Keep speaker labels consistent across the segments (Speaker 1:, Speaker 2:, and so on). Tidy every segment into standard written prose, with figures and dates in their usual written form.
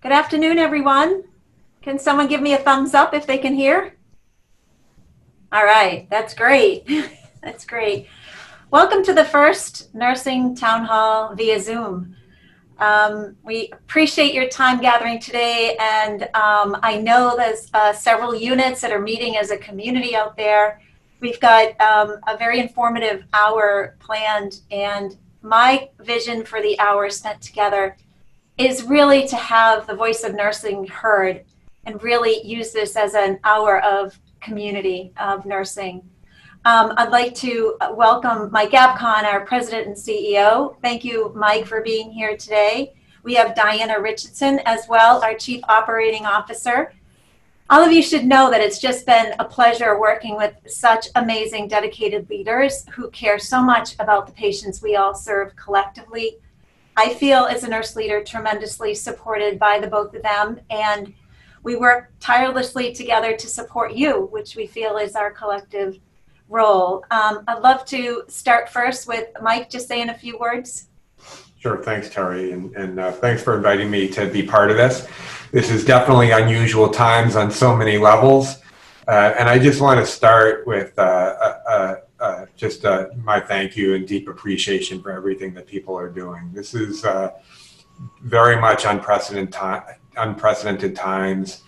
Speaker 1: Good afternoon, everyone. Can someone give me a thumbs up if they can hear? All right, that's great. That's great. Welcome to the first Nursing Town Hall via Zoom. We appreciate your time gathering today, and I know there's several units that are meeting as a community out there. We've got a very informative hour planned, and my vision for the hour spent together is really to have the voice of nursing heard and really use this as an hour of community of nursing. I'd like to welcome Mike Abcon, our president and CEO. Thank you, Mike, for being here today. We have Diana Richardson as well, our chief operating officer. All of you should know that it's just been a pleasure working with such amazing, dedicated leaders who care so much about the patients we all serve collectively. I feel as a nurse leader tremendously supported by the both of them, and we work tirelessly together to support you, which we feel is our collective role. I'd love to start first with Mike just saying a few words.
Speaker 2: Sure, thanks, Terry, and thanks for inviting me to be part of this. This is definitely unusual times on so many levels, and I just want to start with my thank you and deep appreciation for everything that people are doing. This is very much unprecedented times.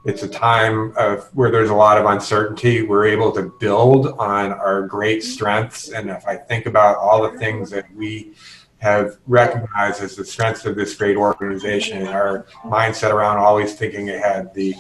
Speaker 2: It's a time where there's a lot of uncertainty. We're able to build on our great strengths, and if I think about all the things that we have recognized as the strengths of this great organization, our mindset around always thinking ahead, the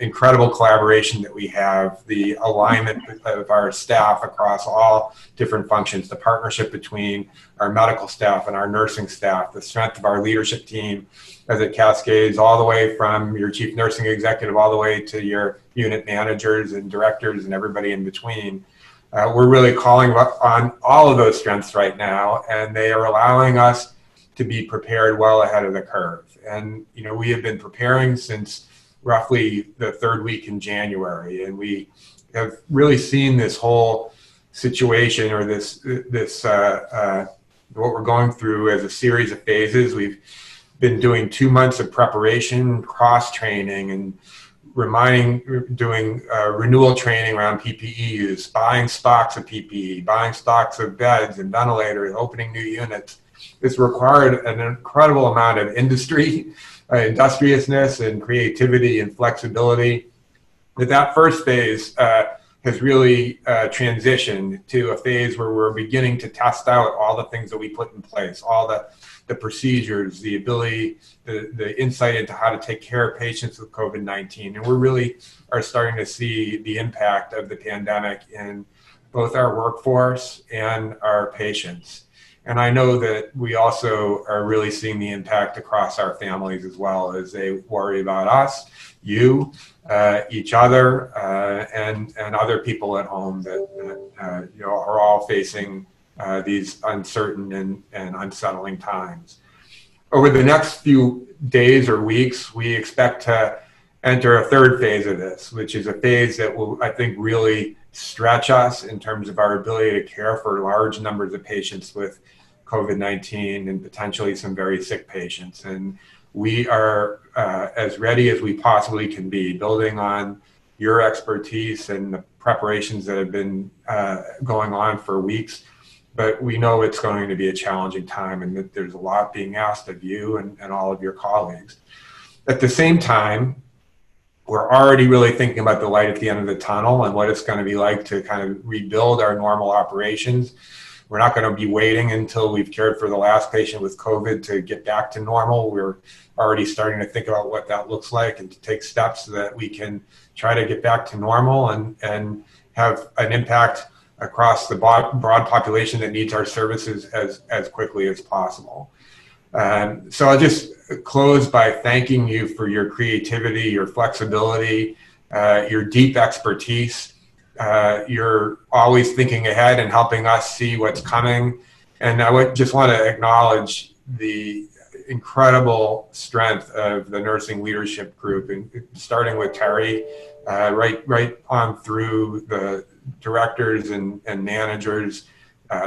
Speaker 2: incredible collaboration that we have, the alignment of our staff across all different functions, the partnership between our medical staff and our nursing staff, the strength of our leadership team as it cascades all the way from your chief nursing executive all the way to your unit managers and directors and everybody in between. We're really calling on all of those strengths right now, and they are allowing us to be prepared well ahead of the curve. And, you know, we have been preparing since roughly the third week in January, and we have really seen this whole situation or this what we're going through as a series of phases. We've been doing 2 months of preparation, cross training, and doing renewal training around PPE use, buying stocks of PPE, buying stocks of beds and ventilators, opening new units. It's required an incredible amount of industriousness and creativity and flexibility. That first phase has really transitioned to a phase where we're beginning to test out all the things that we put in place, all the procedures, the ability, the insight into how to take care of patients with COVID-19. And we really are starting to see the impact of the pandemic in both our workforce and our patients. And I know that we also are really seeing the impact across our families as well, as they worry about us, you, each other, and other people at home that are all facing these uncertain and unsettling times. Over the next few days or weeks, we expect to enter a third phase of this, which is a phase that will, I think, really stretch us in terms of our ability to care for large numbers of patients with COVID-19 and potentially some very sick patients. And we are as ready as we possibly can be, building on your expertise and the preparations that have been going on for weeks. But we know it's going to be a challenging time and that there's a lot being asked of you and all of your colleagues. At the same time, we're already really thinking about the light at the end of the tunnel and what it's going to be like to kind of rebuild our normal operations. We're not going to be waiting until we've cared for the last patient with COVID to get back to normal. We're already starting to think about what that looks like and to take steps so that we can try to get back to normal and have an impact across the broad population that needs our services as quickly as possible. So I'll just close by thanking you for your creativity, your flexibility, your deep expertise. You're always thinking ahead and helping us see what's coming. And I would just want to acknowledge the incredible strength of the nursing leadership group, and starting with Terry, right on through the directors and managers,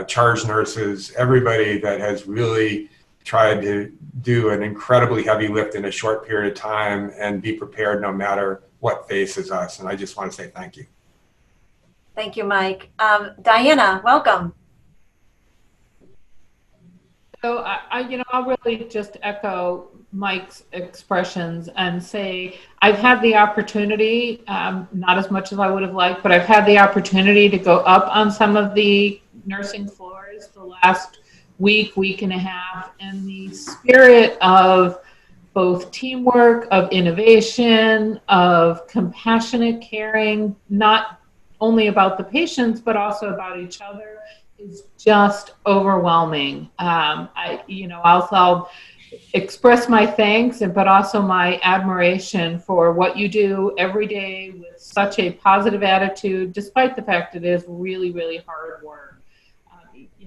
Speaker 2: charge nurses, everybody that has really tried to do an incredibly heavy lift in a short period of time and be prepared no matter what faces us. And I just want to say thank you.
Speaker 1: Thank you, Mike. Diana, welcome.
Speaker 3: So I'll really just echo Mike's expressions and say I've had the opportunity, not as much as I would have liked, but I've had the opportunity to go up on some of the nursing floors the last week and a half, and the spirit of both teamwork, of innovation, of compassionate caring, not only about the patients, but also about each other, is just overwhelming. I'll express my thanks, but also my admiration for what you do every day with such a positive attitude, despite the fact it is really, really hard work.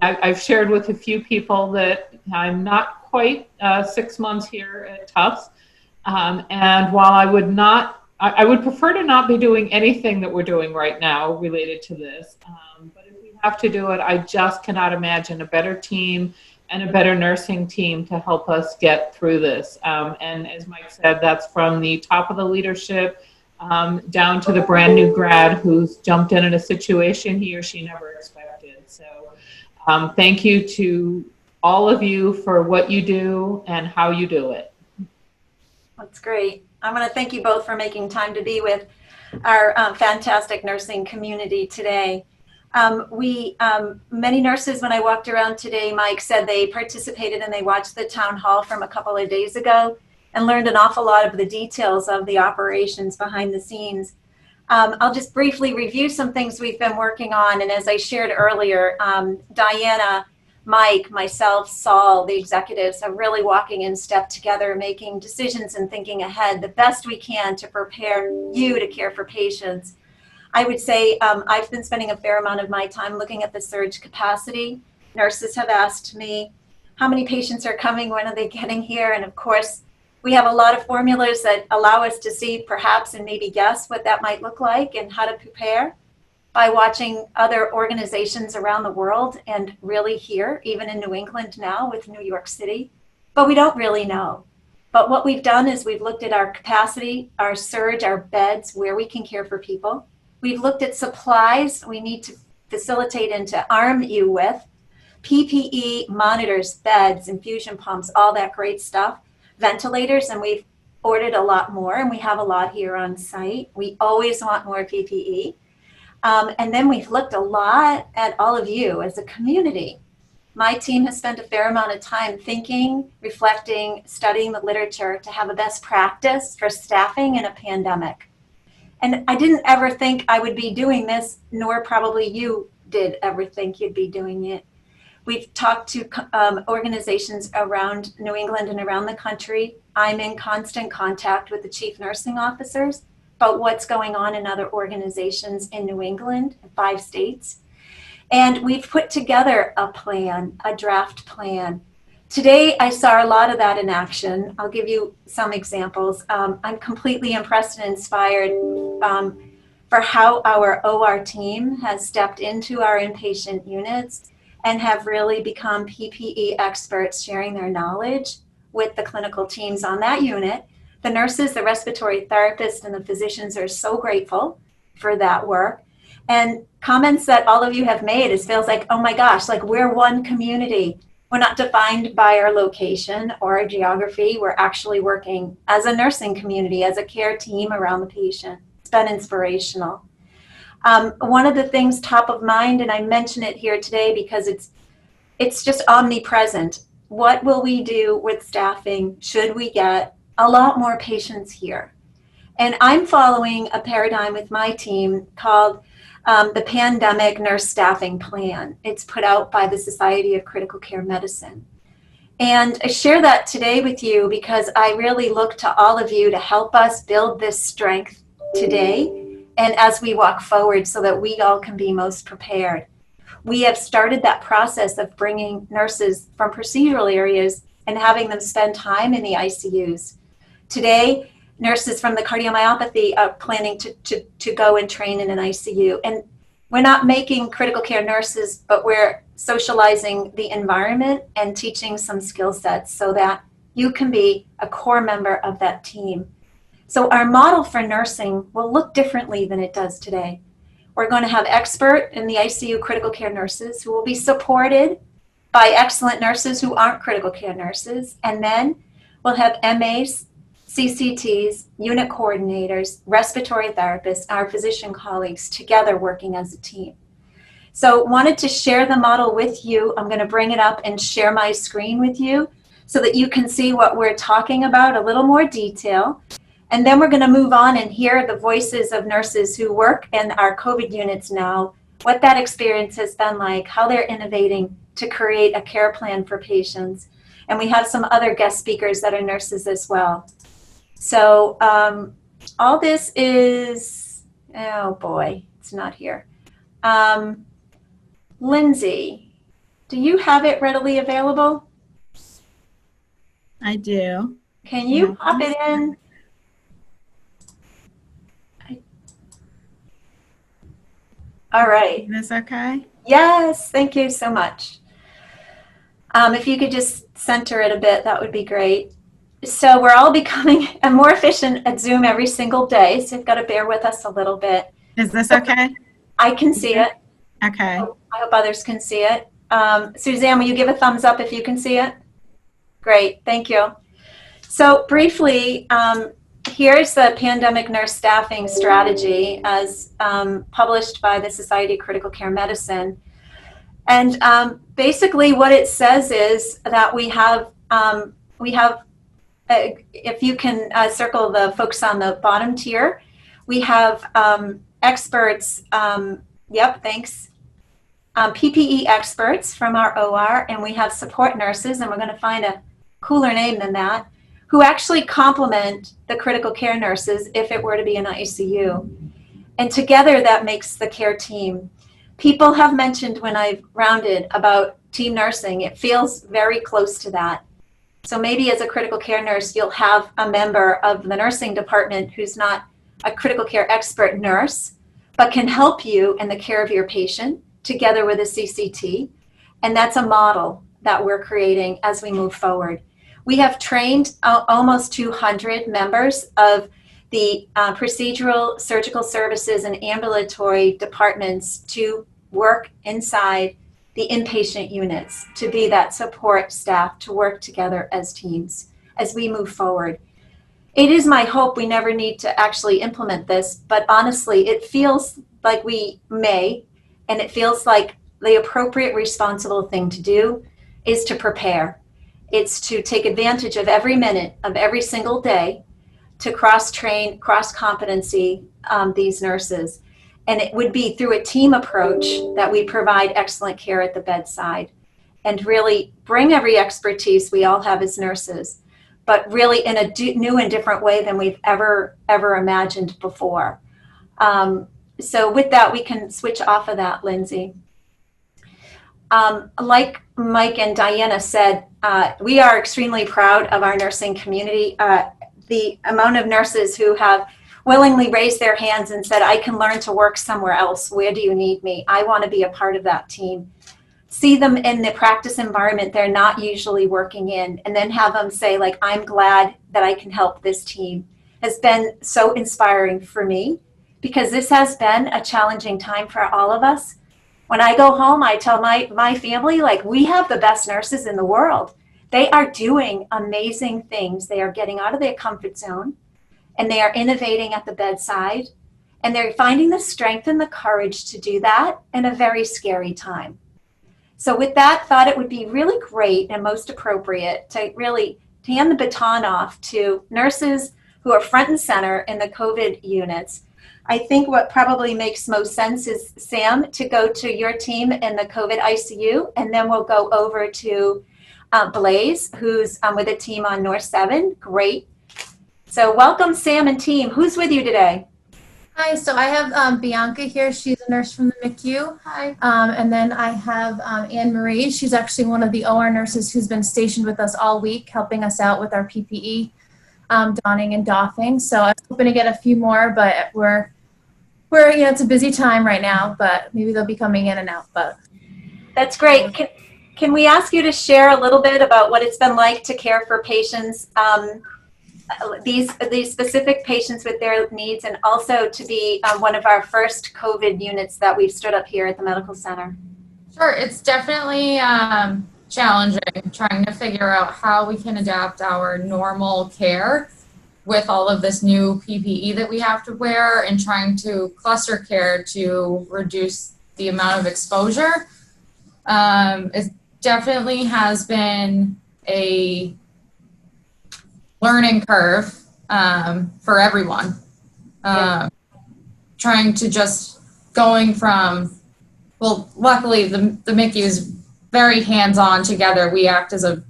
Speaker 3: I've shared with a few people that I'm not quite 6 months here at Tufts. And while I would prefer to not be doing anything that we're doing right now related to this. But if we have to do it, I just cannot imagine a better team and a better nursing team to help us get through this. And as Mike said, that's from the top of the leadership down to the brand new grad who's jumped in a situation he or she never expected. So thank you to all of you for what you do and how you do it.
Speaker 1: That's great. I want to thank you both for making time to be with our fantastic nursing community today. Many nurses, when I walked around today, Mike said they participated and they watched the town hall from a couple of days ago and learned an awful lot of the details of the operations behind the scenes. I'll just briefly review some things we've been working on. And as I shared earlier, Diana, Mike, myself, Saul, the executives are really walking in step together, making decisions and thinking ahead the best we can to prepare you to care for patients. I would say I've been spending a fair amount of my time looking at the surge capacity. Nurses have asked me, how many patients are coming? When are they getting here? And of course, we have a lot of formulas that allow us to see perhaps and maybe guess what that might look like and how to prepare by watching other organizations around the world and really here, even in New England now with New York City. But we don't really know. But what we've done is we've looked at our capacity, our surge, our beds, where we can care for people. We've looked at supplies we need to facilitate and to arm you with, PPE, monitors, beds, infusion pumps, all that great stuff, ventilators, and we've ordered a lot more, and we have a lot here on site. We always want more PPE. And then we've looked a lot at all of you as a community. My team has spent a fair amount of time thinking, reflecting, studying the literature to have a best practice for staffing in a pandemic. And I didn't ever think I would be doing this, nor probably you did ever think you'd be doing it. We've talked to organizations around New England and around the country. I'm in constant contact with the chief nursing officers about what's going on in other organizations in New England, 5 states. And we've put together a plan, a draft plan. Today, I saw a lot of that in action. I'll give you some examples. I'm completely impressed and inspired for how our OR team has stepped into our inpatient units and have really become PPE experts, sharing their knowledge with the clinical teams on that unit. The nurses, the respiratory therapists, and the physicians are so grateful for that work. And comments that all of you have made, it feels like, oh my gosh, like we're one community. We're not defined by our location or our geography. We're actually working as a nursing community, as a care team around the patient. It's been inspirational. One of the things top of mind, and I mention it here today because it's just omnipresent. What will we do with staffing should we get a lot more patients here? And I'm following a paradigm with my team called the Pandemic Nurse Staffing Plan. It's put out by the Society of Critical Care Medicine. And I share that today with you because I really look to all of you to help us build this strength today and as we walk forward so that we all can be most prepared. We have started that process of bringing nurses from procedural areas and having them spend time in the ICUs. Today, nurses from the cardiomyopathy are planning to go and train in an ICU. And we're not making critical care nurses, but we're socializing the environment and teaching some skill sets so that you can be a core member of that team. So our model for nursing will look differently than it does today. We're going to have expert in the ICU critical care nurses who will be supported by excellent nurses who aren't critical care nurses. And then we'll have MAs, CCTs, unit coordinators, respiratory therapists, our physician colleagues together working as a team. So wanted to share the model with you. I'm going to bring it up and share my screen with you so that you can see what we're talking about, a little more detail. And then we're going to move on and hear the voices of nurses who work in our COVID units now, what that experience has been like, how they're innovating to create a care plan for patients. And we have some other guest speakers that are nurses as well. So all this is, oh boy, it's not here. Lindsay, do you have it readily available?
Speaker 4: I do.
Speaker 1: Can you pop it in? All right.
Speaker 4: Is this okay?
Speaker 1: Yes, thank you so much. If you could just center it a bit, that would be great. So we're all becoming more efficient at Zoom every single day, so you've got to bear with us a little bit.
Speaker 4: Is this okay?
Speaker 1: I can see it.
Speaker 4: Okay.
Speaker 1: I hope others can see it. Suzanne, will you give a thumbs up if you can see it? Great, thank you. So briefly, here's the pandemic nurse staffing strategy as published by the Society of Critical Care Medicine. And basically what it says is that we have if you can circle the folks on the bottom tier, we have experts, yep, thanks, PPE experts from our OR, and we have support nurses, and we're going to find a cooler name than that, who actually complement the critical care nurses if it were to be an ICU. And together that makes the care team. People have mentioned when I've rounded about team nursing, it feels very close to that. So maybe as a critical care nurse, you'll have a member of the nursing department who's not a critical care expert nurse, but can help you in the care of your patient together with a CCT. And that's a model that we're creating as we move forward. We have trained almost 200 members of the procedural, surgical services, and ambulatory departments to work inside the inpatient units, to be that support staff, to work together as teams as we move forward. It is my hope we never need to actually implement this, but honestly, it feels like we may, and it feels like the appropriate, responsible thing to do is to prepare. It's to take advantage of every minute of every single day to cross-train, cross-competency these nurses. And it would be through a team approach that we provide excellent care at the bedside and really bring every expertise we all have as nurses, but really in a new and different way than we've ever imagined before. So with that, we can switch off of that, Lindsay. Like Mike and Diana said, we are extremely proud of our nursing community. The amount of nurses who have willingly raised their hands and said, I can learn to work somewhere else. Where do you need me? I want to be a part of that team. See them in the practice environment they're not usually working in, and then have them say, like, I'm glad that I can help this team, has been so inspiring for me, because this has been a challenging time for all of us. When I go home, I tell my family, like, we have the best nurses in the world. They are doing amazing things. They are getting out of their comfort zone, and they are innovating at the bedside, and they're finding the strength and the courage to do that in a very scary time. So with that, thought it would be really great and most appropriate to really hand the baton off to nurses who are front and center in the COVID units. I think what probably makes most sense is, Sam, to go to your team in the COVID ICU, and then we'll go over to Blaze, who's with a team on North 7. Great. So welcome, Sam and team. Who's with you today?
Speaker 5: Hi, so I have Bianca here. She's a nurse from the NICU. Hi. And then I have Anne Marie. She's actually one of the OR nurses who's been stationed with us all week, helping us out with our PPE donning and doffing. So I was hoping to get a few more, but we're it's a busy time right now, but maybe they'll be coming in and out. But
Speaker 1: That's great. Can we ask you to share a little bit about what it's been like to care for patients, these specific patients with their needs, and also to be one of our first COVID units that we've stood up here at the medical center?
Speaker 6: Sure, it's definitely challenging trying to figure out how we can adapt our normal care with all of this new PPE that we have to wear and trying to cluster care to reduce the amount of exposure. It definitely has been a learning curve for everyone. Trying to just going from, well, luckily the MICU is very hands-on together. We act as a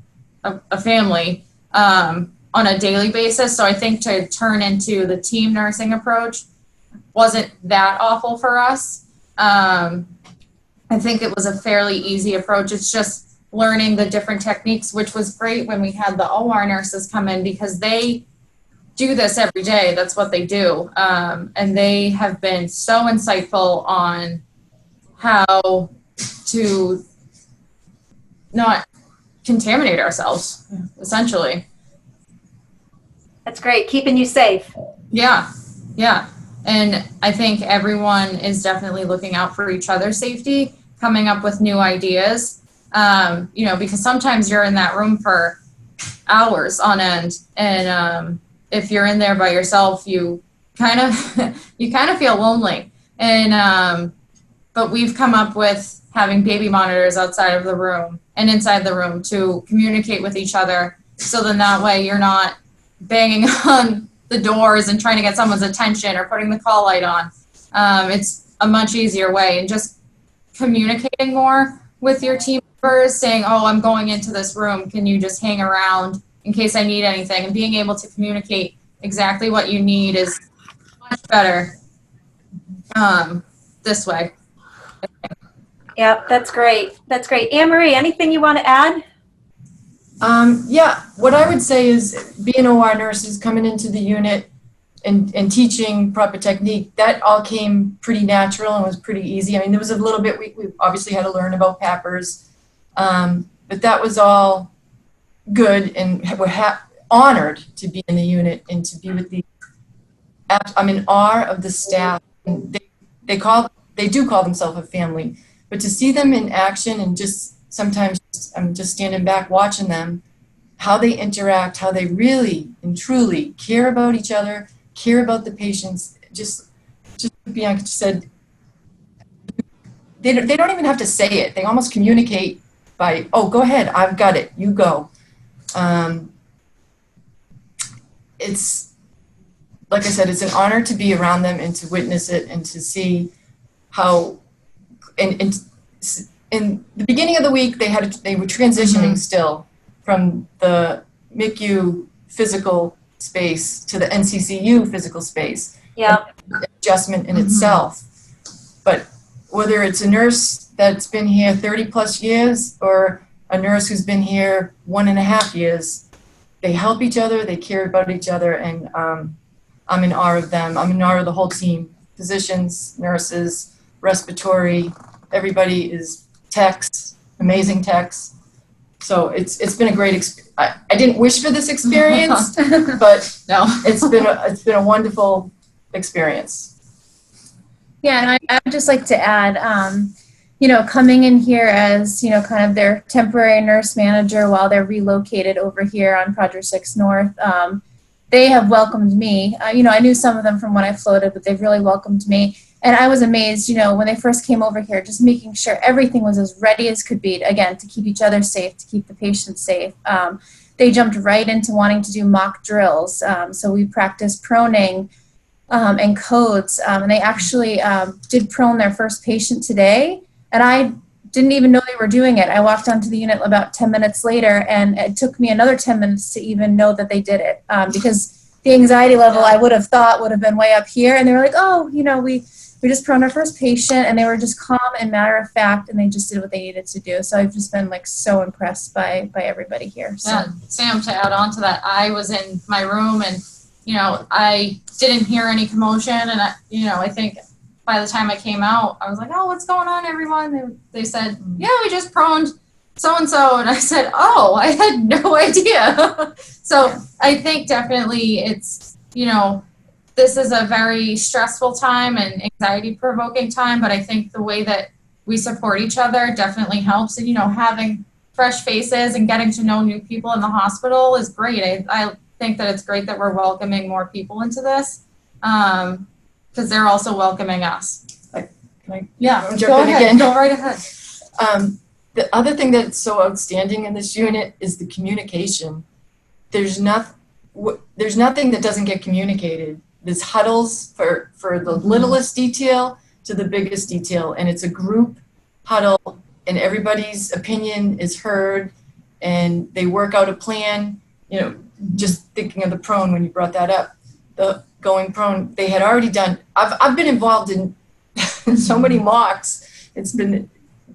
Speaker 6: family on a daily basis. So I think to turn into the team nursing approach wasn't that awful for us. I think it was a fairly easy approach. It's just learning the different techniques, which was great when we had the OR nurses come in because they do this every day. That's what they do. And they have been so insightful on how to not contaminate ourselves, essentially.
Speaker 1: That's great. Keeping you safe.
Speaker 6: Yeah. And I think everyone is definitely looking out for each other's safety, coming up with new ideas, because sometimes you're in that room for hours on end. And if you're in there by yourself, you kind of feel lonely. And but we've come up with having baby monitors outside of the room and inside the room to communicate with each other. So then that way you're not banging on the doors and trying to get someone's attention or putting the call light on. It's a much easier way, and just communicating more with your team members, saying, oh, I'm going into this room. Can you just hang around in case I need anything? And being able to communicate exactly what you need is much better this way.
Speaker 1: Yep, that's great. That's great. Anne Marie, anything you want to add?
Speaker 7: Yeah, what I would say is being OR nurses coming into the unit and teaching proper technique, that all came pretty natural and was pretty easy. I mean, there was a little bit, we obviously had to learn about PAPRs, but that was all good, and we're honored to be in the unit and to be with the, I'm in awe of the staff. They do call themselves a family, but to see them in action and just sometimes I'm just standing back watching them, how they interact, how they really and truly care about each other, care about the patients. Just Bianca said, they don't even have to say it. They almost communicate by, oh, go ahead, I've got it, you go. It's, like I said, it's an honor to be around them and to witness it and to see how, in the beginning of the week, they were transitioning still from the MICU physical space to the NCCU physical space.
Speaker 1: Yeah.
Speaker 7: Adjustment in itself. But whether it's a nurse that's been here 30 plus years or a nurse who's been here 1.5 years, they help each other, they care about each other, and I'm in awe of them. I'm in awe of the whole team, physicians, nurses, respiratory, everybody is techs, amazing techs. So it's been a great experience. I didn't wish for this experience, but
Speaker 6: No.
Speaker 7: it's been a wonderful experience.
Speaker 5: Yeah, and I would just like to add, coming in here as, kind of their temporary nurse manager while they're relocated over here on Project 6 North, they have welcomed me. I knew some of them from when I floated, but they've really welcomed me. And I was amazed, when they first came over here, just making sure everything was as ready as could be, again, to keep each other safe, to keep the patients safe. They jumped right into wanting to do mock drills. So we practiced proning and codes. And they actually did prone their first patient today. And I didn't even know they were doing it. I walked onto the unit about 10 minutes later, and it took me another 10 minutes to even know that they did it. Because the anxiety level I would have thought would have been way up here. And they were like, oh, we just proned our first patient, and they were just calm and matter of fact, and they just did what they needed to do. So I've just been so impressed by everybody here. So.
Speaker 6: Yeah, Sam, to add on to that, I was in my room and, I didn't hear any commotion, and I think by the time I came out, I was like, oh, what's going on, everyone? They said, yeah, we just proned so-and-so. And I said, oh, I had no idea. So I think definitely it's, you know, this is a very stressful time and anxiety-provoking time, but I think the way that we support each other definitely helps. And, you know, having fresh faces and getting to know new people in the hospital is great. I think that it's great that we're welcoming more people into this, because they're also welcoming us.
Speaker 7: Can I
Speaker 6: Yeah,
Speaker 7: jump
Speaker 6: go
Speaker 7: in
Speaker 6: ahead.
Speaker 7: again?
Speaker 6: Go right ahead.
Speaker 7: The other thing that's so outstanding in this unit is the communication. There's nothing that doesn't get communicated. There's huddles for the littlest detail to the biggest detail, and it's a group huddle, and everybody's opinion is heard, and they work out a plan. You know, just thinking of the prone when you brought that up, the going prone, they had already done. I've been involved in so many mocks. It's been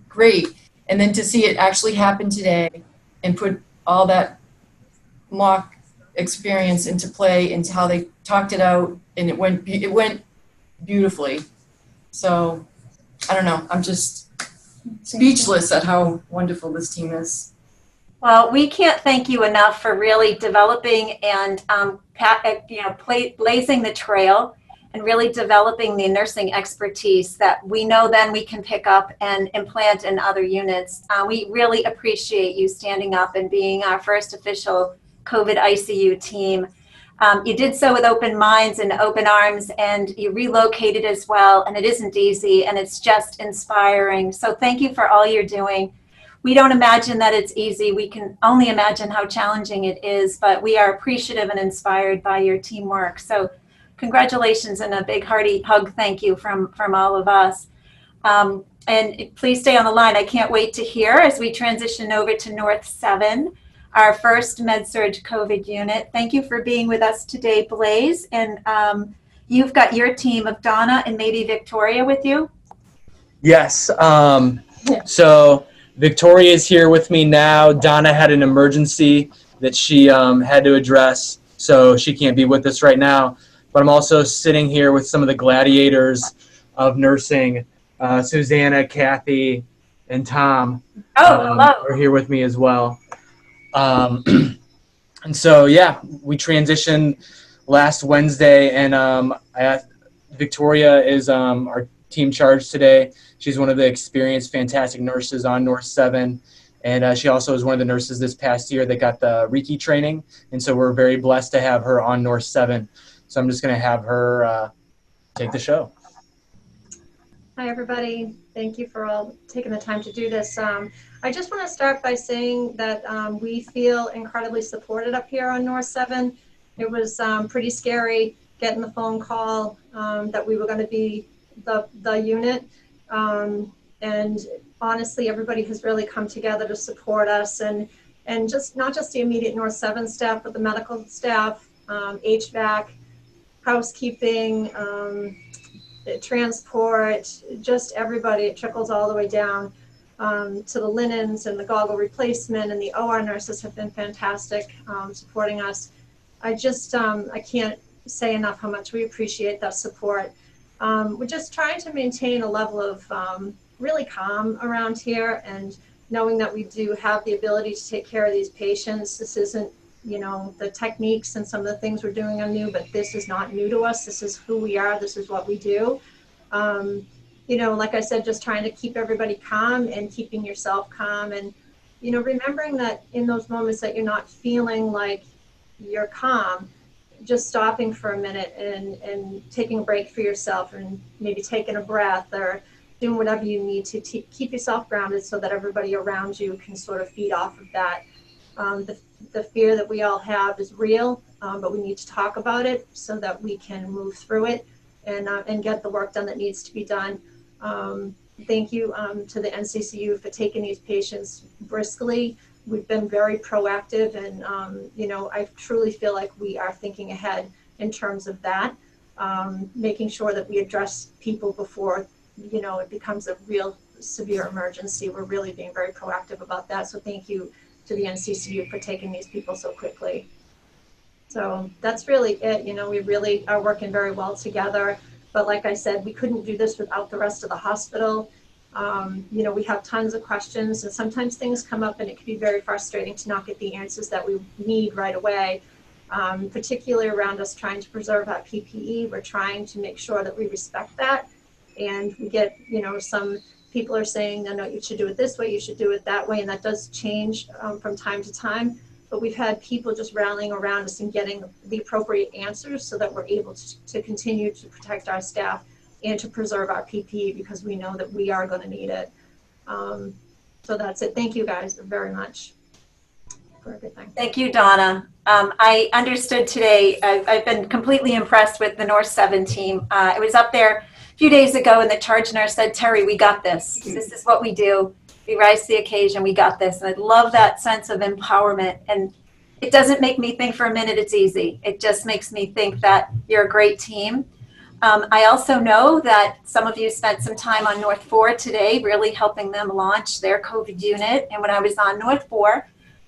Speaker 7: great. And then to see it actually happen today and put all that mock experience into play, into how they talked it out, and it went beautifully. So I don't know, I'm just speechless at how wonderful this team is.
Speaker 1: Well, we can't thank you enough for really developing and blazing the trail and really developing the nursing expertise that we know then we can pick up and implant in other units. We really appreciate you standing up and being our first official COVID ICU team. You did so with open minds and open arms, and you relocated as well, and it isn't easy, and it's just inspiring. So thank you for all you're doing. We don't imagine that it's easy. We can only imagine how challenging it is, but we are appreciative and inspired by your teamwork. So congratulations and a big hearty hug thank you from all of us. And please stay on the line. I can't wait to hear as we transition over to North 7, our first Med-Surg COVID unit. Thank you for being with us today, Blaze. And you've got your team of Donna and maybe Victoria with you?
Speaker 8: Yes. So Victoria is here with me now. Donna had an emergency that she had to address, so she can't be with us right now. But I'm also sitting here with some of the gladiators of nursing. Susanna, Kathy, and Tom are here with me as well. And so, yeah, we transitioned last Wednesday, and Victoria is our team charge today. She's one of the experienced, fantastic nurses on North 7. And she also is one of the nurses this past year that got the Reiki training. And so we're very blessed to have her on North 7. So I'm just going to have her take the show.
Speaker 9: Hi, everybody. Thank you for all taking the time to do this. I just want to start by saying that we feel incredibly supported up here on North 7. It was pretty scary getting the phone call that we were going to be the unit. And honestly, everybody has really come together to support us, and just not just the immediate North 7 staff, but the medical staff, HVAC, housekeeping, transport, just everybody. It trickles all the way down to the linens and the goggle replacement, and the OR nurses have been fantastic supporting us. I can't say enough how much we appreciate that support. We're just trying to maintain a level of really calm around here, and knowing that we do have the ability to take care of these patients. This isn't, the techniques and some of the things we're doing are new, but this is not new to us. This is who we are. This is what we do. Like I said, just trying to keep everybody calm and keeping yourself calm, and, remembering that in those moments that you're not feeling like you're calm, just stopping for a minute and taking a break for yourself, and maybe taking a breath or doing whatever you need to keep yourself grounded, so that everybody around you can sort of feed off of that. The fear that we all have is real, but we need to talk about it so that we can move through it and get the work done that needs to be done. Thank you to the NCCU for taking these patients briskly. We've been very proactive, and I truly feel like we are thinking ahead in terms of that, making sure that we address people before it becomes a real severe emergency. We're really being very proactive about that. So thank you to the NCCU for taking these people so quickly. So that's really it. We really are working very well together. But like I said, we couldn't do this without the rest of the hospital. You know, we have tons of questions, and sometimes things come up and it can be very frustrating to not get the answers that we need right away, particularly around us trying to preserve our PPE. We're trying to make sure that we respect that. And we get, you know, some people are saying, no, you should do it this way, you should do it that way. And that does change from time to time. But we've had people just rallying around us and getting the appropriate answers so that we're able to continue to protect our staff and to preserve our PPE, because we know that we are going to need it. So that's it. Thank you guys very much for everything.
Speaker 1: Thank you, Donna. I understood today, I've been completely impressed with the North 7 team. I was up there a few days ago and the charge nurse said, Terry, we got this. This is what we do. We rise to the occasion, we got this. And I love that sense of empowerment. And it doesn't make me think for a minute it's easy. It just makes me think that you're a great team. I also know that some of you spent some time on North 4 today, really helping them launch their COVID unit. And when I was on North 4,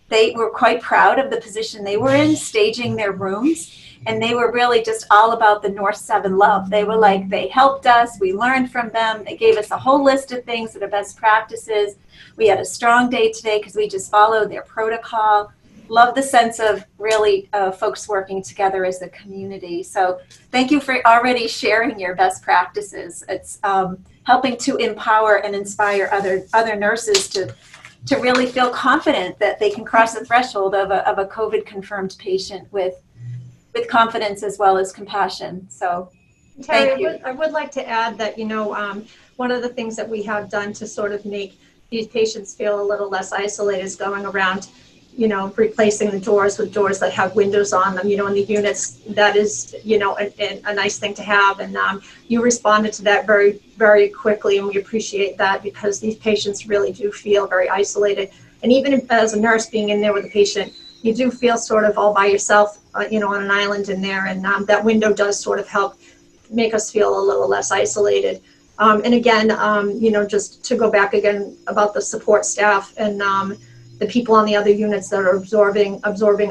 Speaker 1: they were quite proud of the position they were in, staging their rooms. And they were really just all about the North 7 love. They were like, they helped us, we learned from them. They gave us a whole list of things that are best practices. We had a strong day today because we just followed their protocol. Love the sense of really folks working together as a community. So thank you for already sharing your best practices. It's helping to empower and inspire other nurses to really feel confident that they can cross the threshold of a COVID confirmed patient with confidence as well as compassion. So thank you.
Speaker 9: I would like to add that, you know, one of the things that we have done to sort of make these patients feel a little less isolated is going around, you know, replacing the doors with doors that have windows on them, you know, in the units. That is, you know, a nice thing to have. And you responded to that very, very quickly. And we appreciate that, because these patients really do feel very isolated. And even as a nurse being in there with a patient, you do feel sort of all by yourself, you know, on an island in there. And that window does sort of help make us feel a little less isolated. And again, you know, just to go back again about the support staff and the people on the other units that are absorbing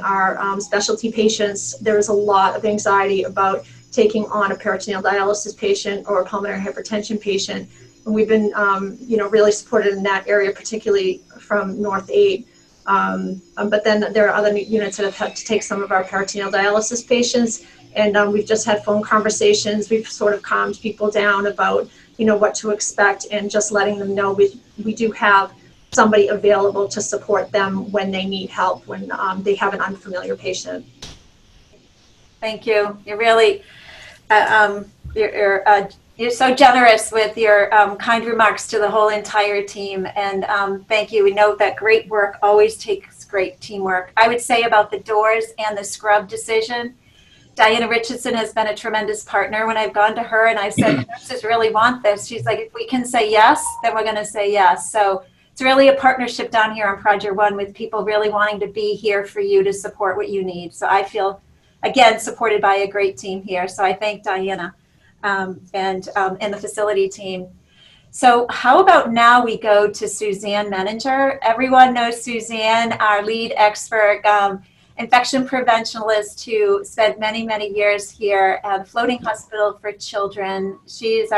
Speaker 9: our specialty patients, there is a lot of anxiety about taking on a peritoneal dialysis patient or a pulmonary hypertension patient. And we've been, you know, really supported in that area, particularly from North 8. But then there are other units that have had to take some of our peritoneal dialysis patients. And we've just had phone conversations. We've sort of calmed people down about, you know, what to expect, and just letting them know we do have somebody available to support them when they need help, when they have an unfamiliar patient.
Speaker 1: Thank you. You're really, you're so generous with your kind remarks to the whole entire team. And thank you. We know that great work always takes great teamwork. I would say about the doors and the scrub decision, Diana Richardson has been a tremendous partner. When I've gone to her and I've said, nurses really want this, she's like, if we can say yes, then we're going to say yes. So it's really a partnership down here on Project One with people really wanting to be here for you to support what you need. So I feel, again, supported by a great team here. So I thank Diana and the facility team. So how about now we go to Suzanne Menninger. Everyone knows Suzanne, our lead expert, infection preventionist who spent many, many years here at the Floating Hospital for Children. She is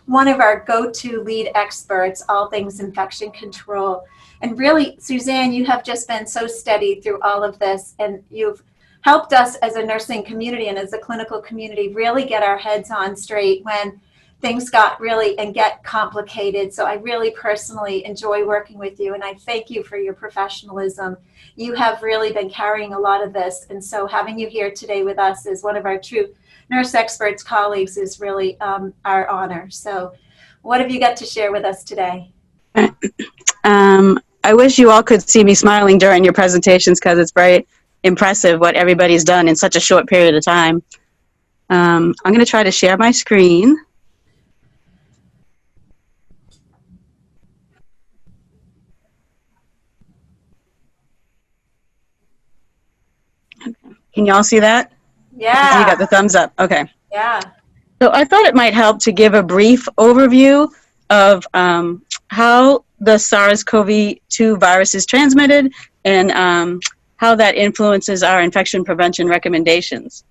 Speaker 1: one of our go-to lead experts, all things infection control. And really, Suzanne, you have just been so steady through all of this, and you've helped us as a nursing community and as a clinical community really get our heads on straight when things got really and get complicated. So I really personally enjoy working with you, and I thank you for your professionalism. You have really been carrying a lot of this, and so having you here today with us as one of our true nurse experts colleagues is really our honor. So what have you got to share with us today?
Speaker 10: I wish you all could see me smiling during your presentations, because it's very impressive what everybody's done in such a short period of time. I'm going to try to share my screen. Can y'all see that?
Speaker 1: Yeah.
Speaker 10: You got the thumbs up. Okay.
Speaker 1: Yeah.
Speaker 10: So I thought it might help to give a brief overview of how the SARS-CoV-2 virus is transmitted and how that influences our infection prevention recommendations.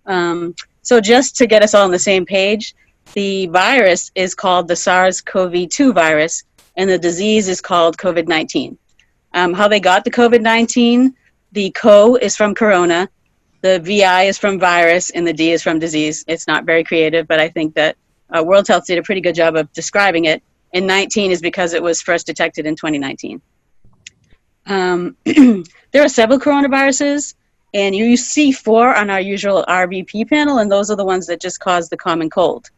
Speaker 10: So just to get us all on the same page, The virus is called the SARS-CoV-2 virus, and the disease is called COVID-19. How they got the COVID-19, the CO is from corona, the VI is from virus, and the D is from disease. It's not very creative, but I think that World Health did a pretty good job of describing it. And 19 is because it was first detected in 2019. There are several coronaviruses, and you see 4 on our usual RVP panel, and those are the ones that just cause the common cold.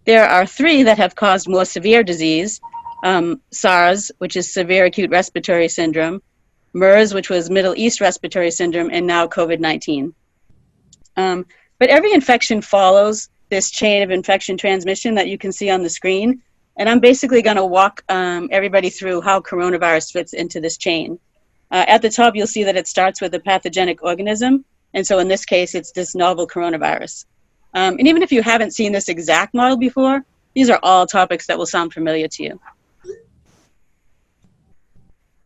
Speaker 10: There are 3 that have caused more severe disease, SARS, which is severe acute respiratory syndrome, MERS, which was Middle East respiratory syndrome, and now COVID-19. But every infection follows this chain of infection transmission that you can see on the screen, and I'm basically going to walk everybody through how coronavirus fits into this chain. At the top, you'll see that it starts with a pathogenic organism, and so in this case, it's this novel coronavirus. And even if you haven't seen this exact model before, these are all topics that will sound familiar to you.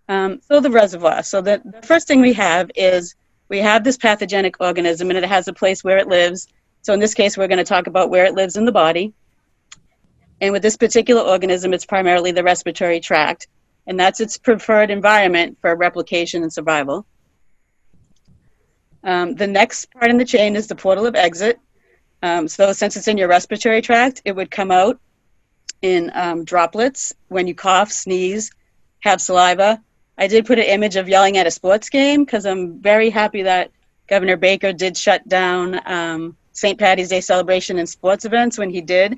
Speaker 10: So the reservoir. So the first thing we have is we have this pathogenic organism, and it has a place where it lives. So in this case, we're going to talk about where it lives in the body. And with this particular organism, it's primarily the respiratory tract, and that's its preferred environment for replication and survival. The next part in the chain is the portal of exit. So since it's in your respiratory tract, it would come out in droplets when you cough, sneeze, have saliva. I did put an image of yelling at a sports game because I'm very happy that Governor Baker did shut down St. Paddy's Day celebration and sports events when he did,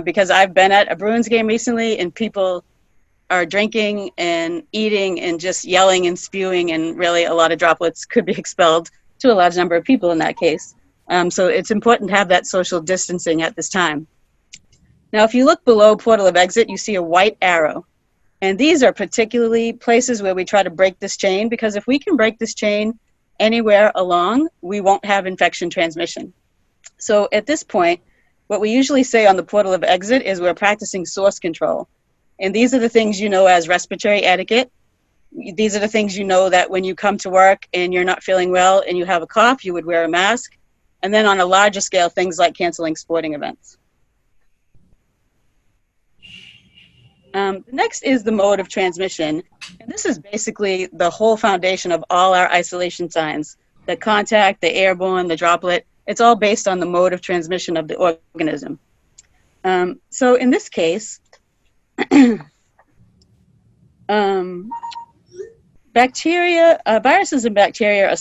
Speaker 10: because I've been at a Bruins game recently and people are drinking and eating and just yelling and spewing, and really a lot of droplets could be expelled to a large number of people in that case. So it's important to have that social distancing at this time. Now, if you look below portal of exit, you see a white arrow. And these are particularly places where we try to break this chain, because if we can break this chain anywhere along, we won't have infection transmission. So at this point, what we usually say on the portal of exit is we're practicing source control. And these are the things you know as respiratory etiquette. These are the things you know that when you come to work and you're not feeling well and you have a cough, you would wear a mask. And then on a larger scale, things like canceling sporting events. Next is the mode of transmission. And this is basically the whole foundation of all our isolation signs. The contact, the airborne, the droplet, it's all based on the mode of transmission of the organism. So in this case, bacteria, viruses and bacteria are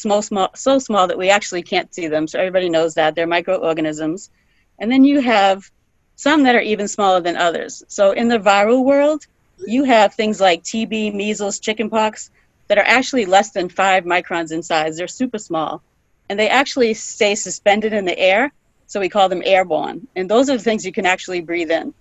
Speaker 10: so small that we actually can't see them. So everybody knows that they're microorganisms. And then you have some that are even smaller than others. So in the viral world, you have things like TB, measles, chickenpox that are actually less than 5 microns in size. They're super small. And they actually stay suspended in the air, so we call them airborne. And those are the things you can actually breathe in.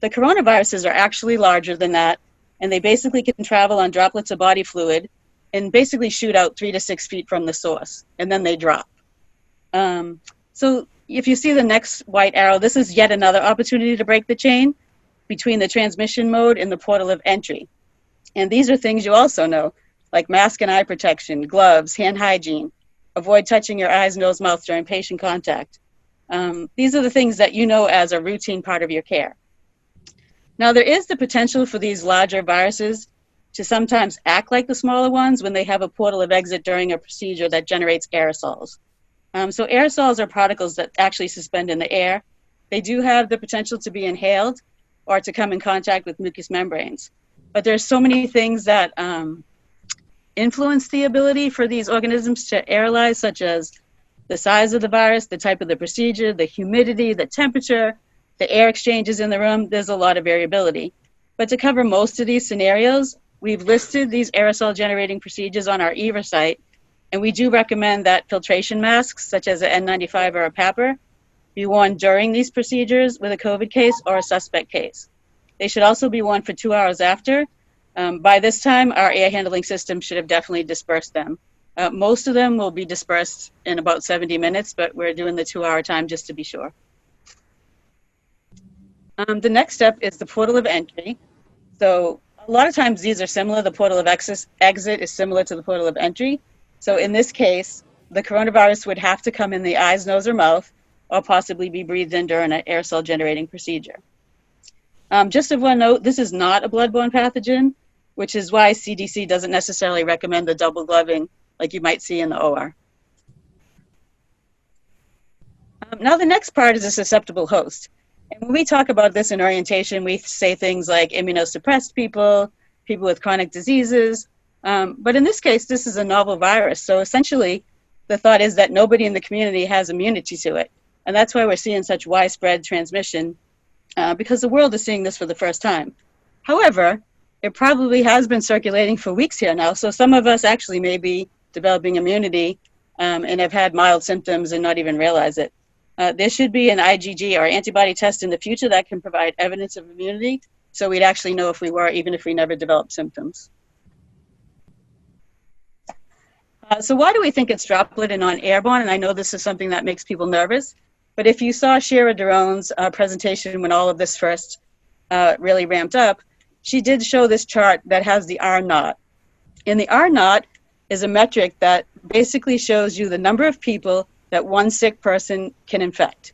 Speaker 10: The coronaviruses are actually larger than that, and they basically can travel on droplets of body fluid and basically shoot out 3 to 6 feet from the source, and then they drop. So if you see the next white arrow, this is yet another opportunity to break the chain between the transmission mode and the portal of entry. And these are things you also know, like mask and eye protection, gloves, hand hygiene, avoid touching your eyes, nose, mouth during patient contact. These are the things that you know as a routine part of your care. Now, there is the potential for these larger viruses to sometimes act like the smaller ones when they have a portal of exit during a procedure that generates aerosols. So aerosols are particles that actually suspend in the air. They do have the potential to be inhaled or to come in contact with mucous membranes. But there's so many things that influence the ability for these organisms to aerolize, such as the size of the virus, the type of the procedure, the humidity, the temperature, the air exchanges in the room. There's a lot of variability. But to cover most of these scenarios, we've listed these aerosol generating procedures on our EVA site, and we do recommend that filtration masks, such as an N95 or a PAPR, be worn during these procedures with a COVID case or a suspect case. They should also be worn for 2 hours after. By this time, our air handling system should have definitely dispersed them. Most of them will be dispersed in about 70 minutes, but we're doing the 2-hour time just to be sure. The next step is the portal of entry. So a lot of times these are similar. The portal of exit is similar to the portal of entry. So in this case, the coronavirus would have to come in the eyes, nose, or mouth. or possibly be breathed in during an aerosol generating procedure. Just of one note, this is not a bloodborne pathogen, which is why CDC doesn't necessarily recommend the double gloving like you might see in the OR. Now the next part is a susceptible host. And when we talk about this in orientation, we say things like immunosuppressed people, people with chronic diseases. But in this case, this is a novel virus. So essentially, the thought is that nobody in the community has immunity to it. And that's why we're seeing such widespread transmission, because the world is seeing this for the first time. However, it probably has been circulating for weeks here now. So some of us actually may be developing immunity and have had mild symptoms and not even realize it. There should be an IgG or antibody test in the future that can provide evidence of immunity, so we'd actually know if we were, even if we never developed symptoms. So why do we think it's droplet and non-airborne? And I know this is something that makes people nervous, but if you saw Shira Daron's presentation when all of this first really ramped up, she did show this chart that has the R0. And the R0 is a metric that basically shows you the number of people that one sick person can infect.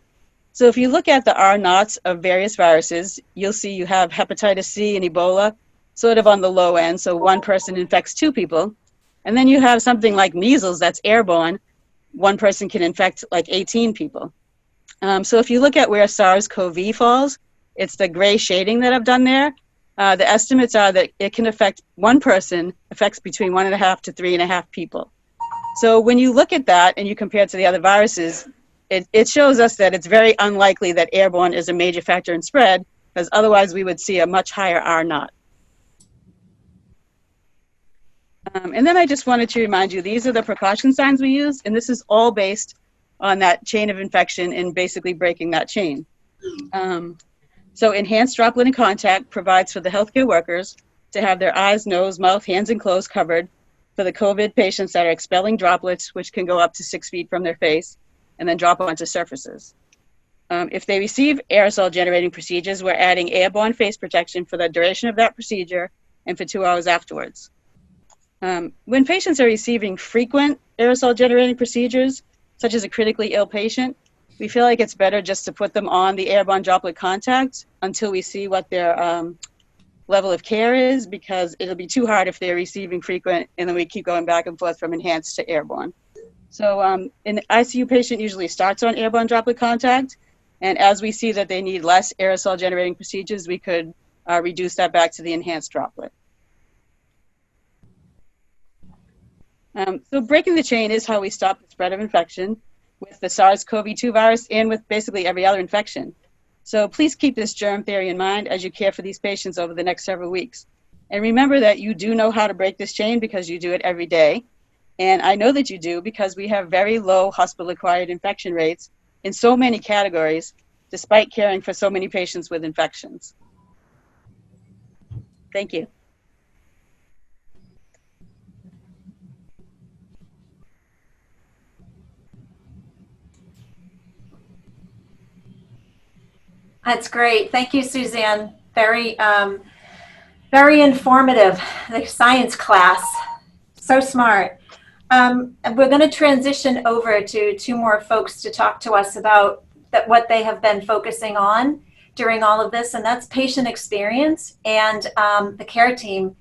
Speaker 10: So if you look at the R0s of various viruses, you'll see you have hepatitis C and Ebola sort of on the low end, so one person infects 2 people. And then you have something like measles that's airborne, one person can infect like 18 people. So if you look at where SARS-CoV falls, it's the gray shading that I've done there. The estimates are that it can affect one person, affects between 1.5 to 3.5 people. So when you look at that and you compare it to the other viruses, it shows us that it's very unlikely that airborne is a major factor in spread, because otherwise we would see a much higher R0. And then I just wanted to remind you, these are the precaution signs we use, and this is all based on that chain of infection and basically breaking that chain. So enhanced droplet in contact provides for the healthcare workers to have their eyes, nose, mouth, hands, and clothes covered for the COVID patients that are expelling droplets, which can go up to 6 feet from their face and then drop onto surfaces. If they receive aerosol generating procedures, we're adding airborne face protection for the duration of that procedure and for 2 hours afterwards. When patients are receiving frequent aerosol generating procedures, such as a critically ill patient, we feel like it's better just to put them on the airborne droplet contact until we see what their level of care is, because it'll be too hard if they're receiving frequent and then we keep going back and forth from enhanced to airborne. So an ICU patient usually starts on airborne droplet contact, and as we see that they need less aerosol generating procedures, we could reduce that back to the enhanced droplet. So breaking the chain is how we stop the spread of infection with the SARS-CoV-2 virus and with basically every other infection. So please keep this germ theory in mind as you care for these patients over the next several weeks. And remember that you do know how to break this chain because you do it every day. And I know that you do because we have very low hospital-acquired infection rates in so many categories, despite caring for so many patients with infections. Thank you.
Speaker 1: That's great. Thank you, Suzanne. Very, very informative. The science class. So smart. We're going to transition over to 2 more folks to talk to us about what they have been focusing on during all of this, and that's patient experience and the care team.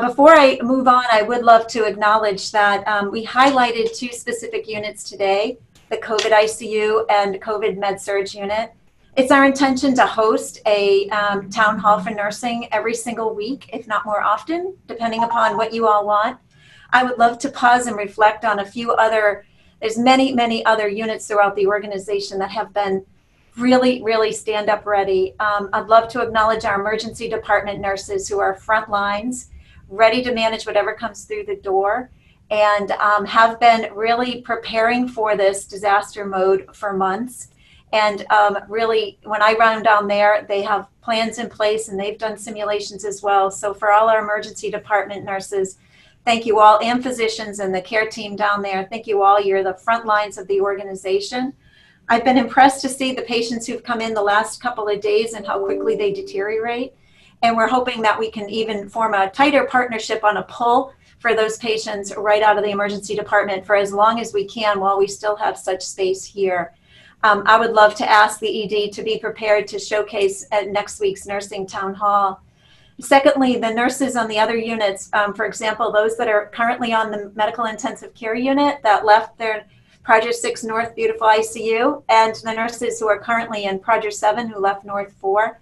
Speaker 1: Before I move on, I would love to acknowledge that we highlighted 2 specific units today, the COVID ICU and COVID Med-Surg unit. It's our intention to host a town hall for nursing every single week, if not more often, depending upon what you all want. I would love to pause and reflect on a few other, there's many, many other units throughout the organization that have been really, really stand up ready. I'd love to acknowledge our emergency department nurses who are front lines, ready to manage whatever comes through the door, and have been really preparing for this disaster mode for months. And really, when I run down there, they have plans in place and they've done simulations as well. So for all our emergency department nurses, thank you all, and physicians and the care team down there, thank you all. You're the front lines of the organization. I've been impressed to see the patients who've come in the last couple of days and how quickly they deteriorate. And we're hoping that we can even form a tighter partnership on a pull for those patients right out of the emergency department for as long as we can while we still have such space here. I would love to ask the ED to be prepared to showcase at next week's nursing town hall. Secondly, the nurses on the other units, for example, those that are currently on the medical intensive care unit that left their Project 6 North Beautiful ICU, and the nurses who are currently in Project 7 who left North 4.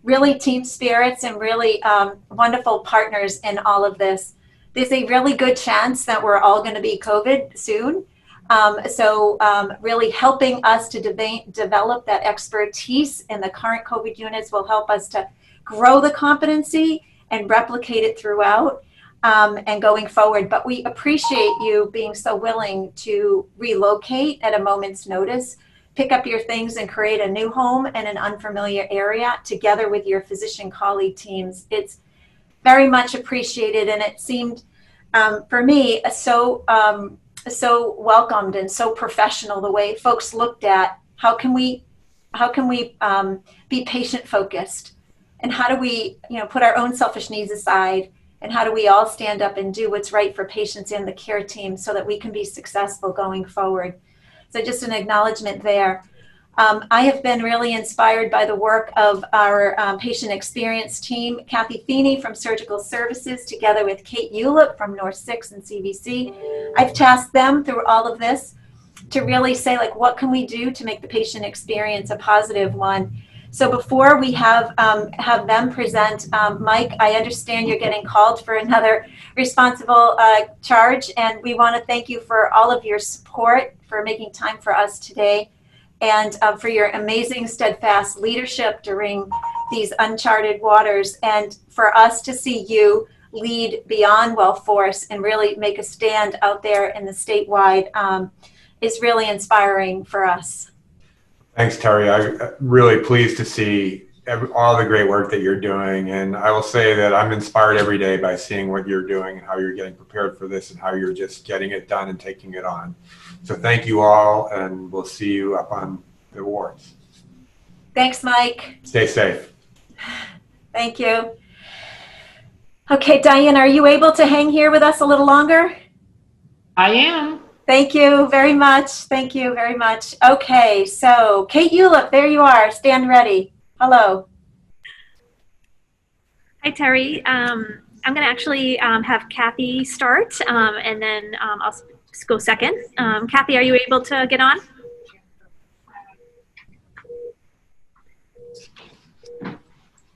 Speaker 1: Really team spirits and really wonderful partners in all of this. There's a really good chance that we're all going to be COVID soon. So really helping us to develop that expertise in the current COVID units will help us to grow the competency and replicate it throughout and going forward. But we appreciate you being so willing to relocate at a moment's notice, pick up your things and create a new home in an unfamiliar area together with your physician colleague teams. It's very much appreciated, and it seemed for me so welcomed and so professional the way folks looked at how can we be patient focused, and how do we put our own selfish needs aside, and how do we all stand up and do what's right for patients and the care team so that we can be successful going forward. So just an acknowledgement there. I have been really inspired by the work of our patient experience team, Kathy Feeney from Surgical Services, together with Kate Ulip from North 6 and CVC. I've tasked them through all of this to really say, like, what can we do to make the patient experience a positive one? So before we have them present, Mike, I understand you're getting called for another responsible charge, and we want to thank you for all of your support, for making time for us today, and for your amazing, steadfast leadership during these uncharted waters, and for us to see you lead beyond WellForce and really make a stand out there in the statewide is really inspiring for us.
Speaker 2: Thanks, Terry. I'm really pleased to see all the great work that you're doing. And I will say that I'm inspired every day by seeing what you're doing and how you're getting prepared for this and how you're just getting it done and taking it on. So thank you all, and we'll see you up on the awards.
Speaker 1: Thanks, Mike.
Speaker 2: Stay safe.
Speaker 1: Thank you. Okay, Diane, are you able to hang here with us a little longer?
Speaker 3: I am.
Speaker 1: Thank you very much. Thank you very much. Okay, so Kate Ulip, there you are. Stand ready. Hello.
Speaker 11: Hi, Terry. I'm going to actually have Kathy start, and then I'll go second. Kathy, are you able to get on?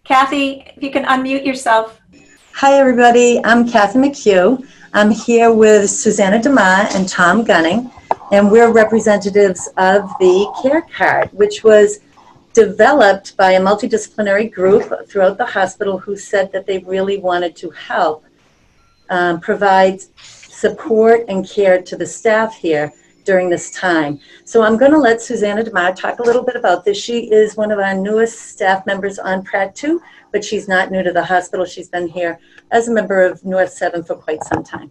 Speaker 1: Kathy, if you can unmute yourself.
Speaker 12: Hi, everybody. I'm Kathy McHugh. I'm here with Susanna DeMar and Tom Gunning, and we're representatives of the Care Card, which was developed by a multidisciplinary group throughout the hospital who said that they really wanted to help provide support and care to the staff here during this time. So I'm going to let Susanna DeMar talk a little bit about this. She is one of our newest staff members on Pratt 2, but she's not new to the hospital. She's been here as a member of North 7 for quite some time.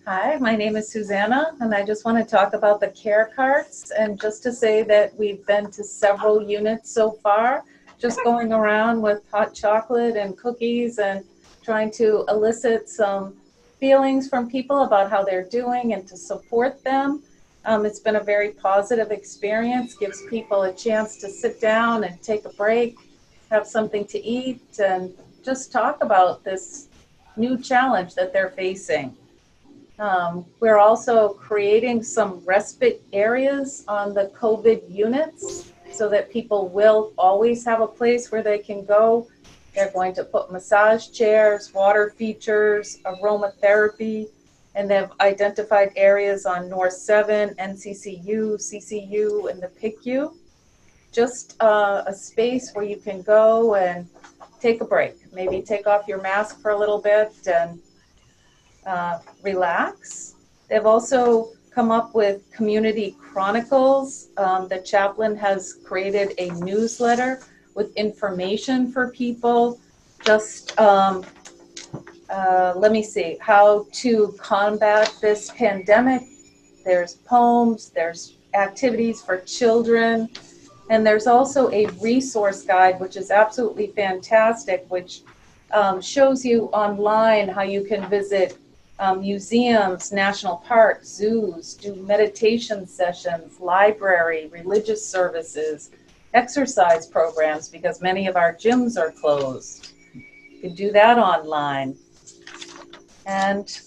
Speaker 13: Hi, my name is Susanna, and I just want to talk about the care cards, and just to say that we've been to several units so far, just going around with hot chocolate and cookies and trying to elicit some feelings from people about how they're doing and to support them. It's been a very positive experience, gives people a chance to sit down and take a break, have something to eat, and just talk about this new challenge that they're facing. We're also creating some respite areas on the COVID units so that people will always have a place where they can go. They're going to put massage chairs, water features, aromatherapy, and they've identified areas on North 7, NCCU, CCU, and the PICU. Just a space where you can go and take a break. Maybe take off your mask for a little bit and relax. They've also come up with community chronicles. The chaplain has created a newsletter with information for people. Just let me see, how to combat this pandemic. There's poems, there's activities for children, and there's also a resource guide, which is absolutely fantastic, which shows you online how you can visit museums, national parks, zoos, do meditation sessions, library, religious services, exercise programs, because many of our gyms are closed. You could do that online. And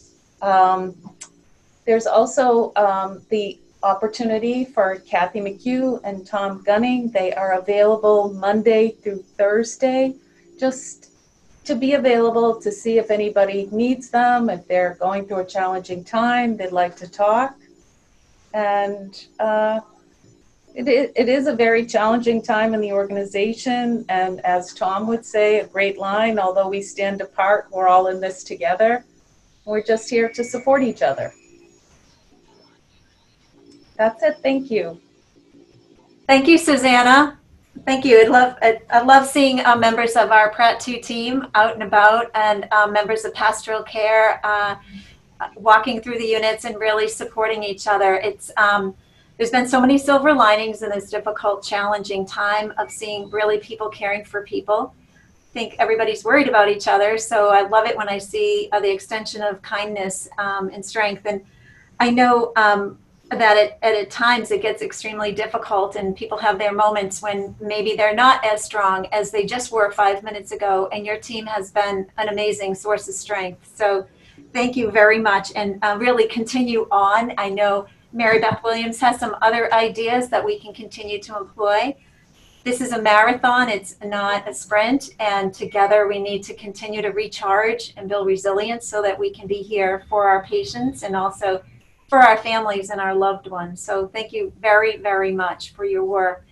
Speaker 13: there's also the opportunity for Kathy McHugh and Tom Gunning. They are available Monday through Thursday, just to be available to see if anybody needs them, if they're going through a challenging time, they'd like to talk. And it is a very challenging time in the organization. And as Tom would say, a great line, although we stand apart, we're all in this together. We're just here to support each other. That's it. Thank you.
Speaker 1: Thank you, Susanna. Thank you. I love seeing members of our Pratt 2 team out and about, and members of pastoral care walking through the units and really supporting each other. It's there's been so many silver linings in this difficult, challenging time of seeing really people caring for people. I think everybody's worried about each other, so I love it when I see the extension of kindness and strength. And I know that at times it gets extremely difficult, and people have their moments when maybe they're not as strong as they just were 5 minutes ago, and your team has been an amazing source of strength. So thank you very much, and really continue on. I know Mary Beth Williams has some other ideas that we can continue to employ. This is a marathon, it's not a sprint, and together we need to continue to recharge and build resilience so that we can be here for our patients and also for our families and our loved ones. So thank you very, very much for your work.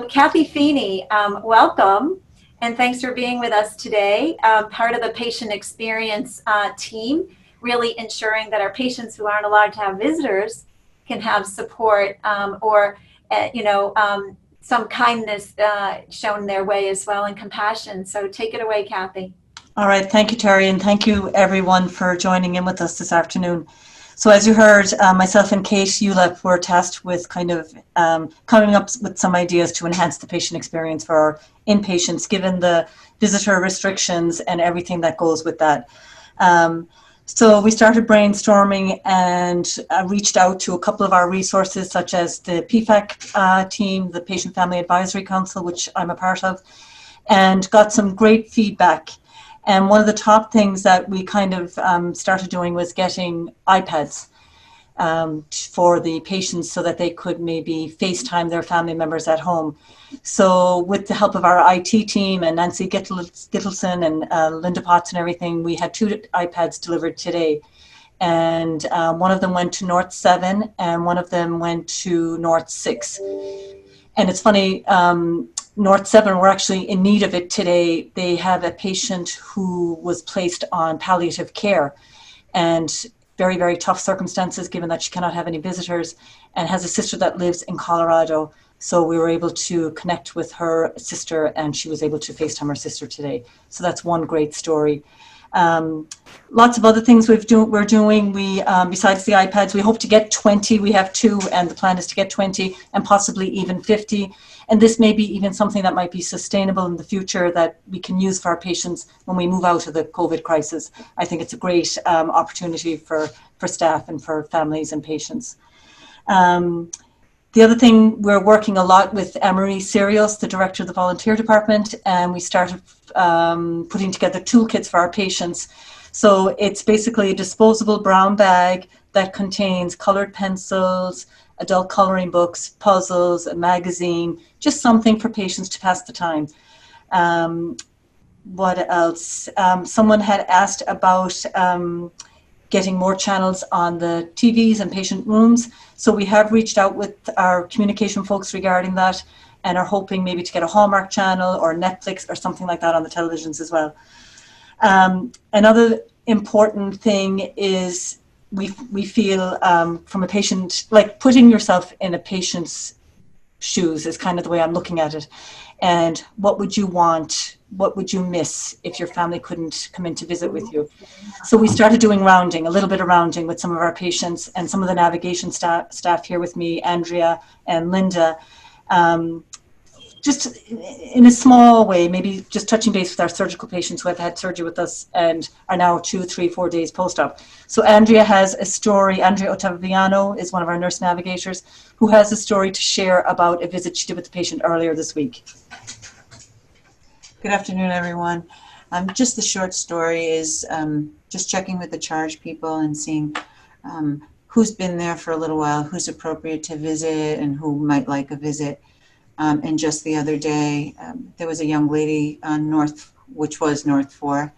Speaker 1: Kathy Feeney, welcome, and thanks for being with us today. Part of the patient experience team, really ensuring that our patients who aren't allowed to have visitors can have support or, some kindness shown their way as well, and compassion. So take it away, Kathy.
Speaker 12: All right, thank you, Terry, and thank you everyone for joining in with us this afternoon. So as you heard, myself and Kate Ulep were tasked with kind of coming up with some ideas to enhance the patient experience for our inpatients, given the visitor restrictions and everything that goes with that. So we started brainstorming and reached out to a couple of our resources, such as the PFAC team, the Patient Family Advisory Council, which I'm a part of, and got some great feedback. And one of the top things that we kind of started doing was getting iPads for the patients so that they could maybe FaceTime their family members at home. So with the help of our IT team and Nancy Gittleson and Linda Potts and everything, we had 2 iPads delivered today. And one of them went to North 7 and one of them went to North 6. And it's funny, North 7 were actually in need of it today. They have a patient who was placed on palliative care and very, very tough circumstances given that she cannot have any visitors, and has a sister that lives in Colorado. So we were able to connect with her sister and she was able to FaceTime her sister today. So that's one great story. Lots of other things we're doing. We, besides the iPads, we hope to get 20. We have 2 and the plan is to get 20 and possibly even 50. And this may be even something that might be sustainable in the future that we can use for our patients when we move out of the COVID crisis. I think it's a great opportunity for staff and for families and patients. The other thing, we're working a lot with Anne-Marie Sirios, the director of the volunteer department, and we started putting together toolkits for our patients. So it's basically a disposable brown bag that contains colored pencils, adult coloring books, puzzles, a magazine, just something for patients to pass the time. What else? Someone had asked about getting more channels on the TVs and patient rooms. So we have reached out with our communication folks regarding that and are hoping maybe to get a Hallmark channel or Netflix or something like that on the televisions as well. Another important thing is we feel from a patient, like putting yourself in a patient's shoes is kind of the way I'm looking at it. And what would you want? What would you miss if your family couldn't come in to visit with you? So we started doing rounding, a little bit of rounding with some of our patients and some of the navigation staff here with me, Andrea and Linda,
Speaker 14: just in a small way, maybe just touching base with our surgical patients who have had surgery with us and are now 2, 3, 4 days post-op. So Andrea has a story. Andrea Ottaviano is one of our nurse navigators who has a story to share about a visit she did with the patient earlier this week.
Speaker 15: Good afternoon, everyone. Just the short story is just checking with the charge people and seeing who's been there for a little while, who's appropriate to visit, and who might like a visit. And just the other day, there was a young lady on North, which was North 4,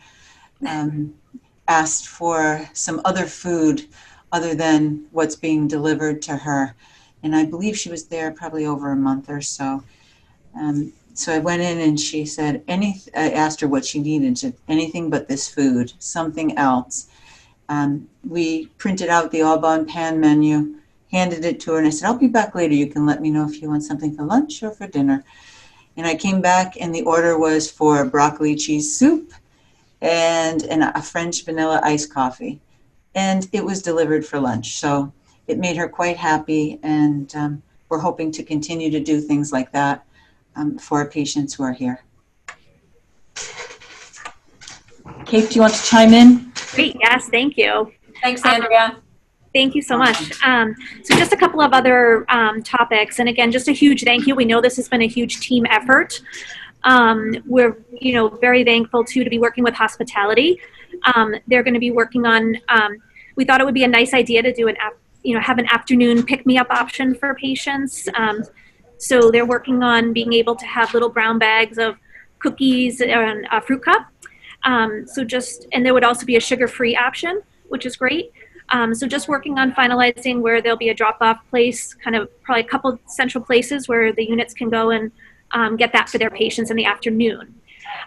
Speaker 15: asked for some other food other than what's being delivered to her. And I believe she was there probably over a month or so. So I went in and she said, I asked her what she needed. She said, anything but this food, something else. We printed out the Au Bon Pain menu, handed it to her, and I said, I'll be back later. You can let me know if you want something for lunch or for dinner. And I came back and the order was for broccoli cheese soup and a French vanilla iced coffee. And it was delivered for lunch. So it made her quite happy, and we're hoping to continue to do things like that for our patients who are here.
Speaker 14: Kate, do you want to chime in?
Speaker 11: Great, yes, thank you.
Speaker 1: Thanks, Andrea.
Speaker 11: Thank you so much. So just a couple of other topics, and again, just a huge thank you. We know this has been a huge team effort. We're, very thankful too to be working with hospitality. They're going to be working on. We thought it would be a nice idea to do have an afternoon pick-me-up option for patients. So they're working on being able to have little brown bags of cookies and a fruit cup. And there would also be a sugar-free option, which is great. So just working on finalizing where there'll be a drop-off place, kind of probably a couple central places where the units can go and get that for their patients in the afternoon.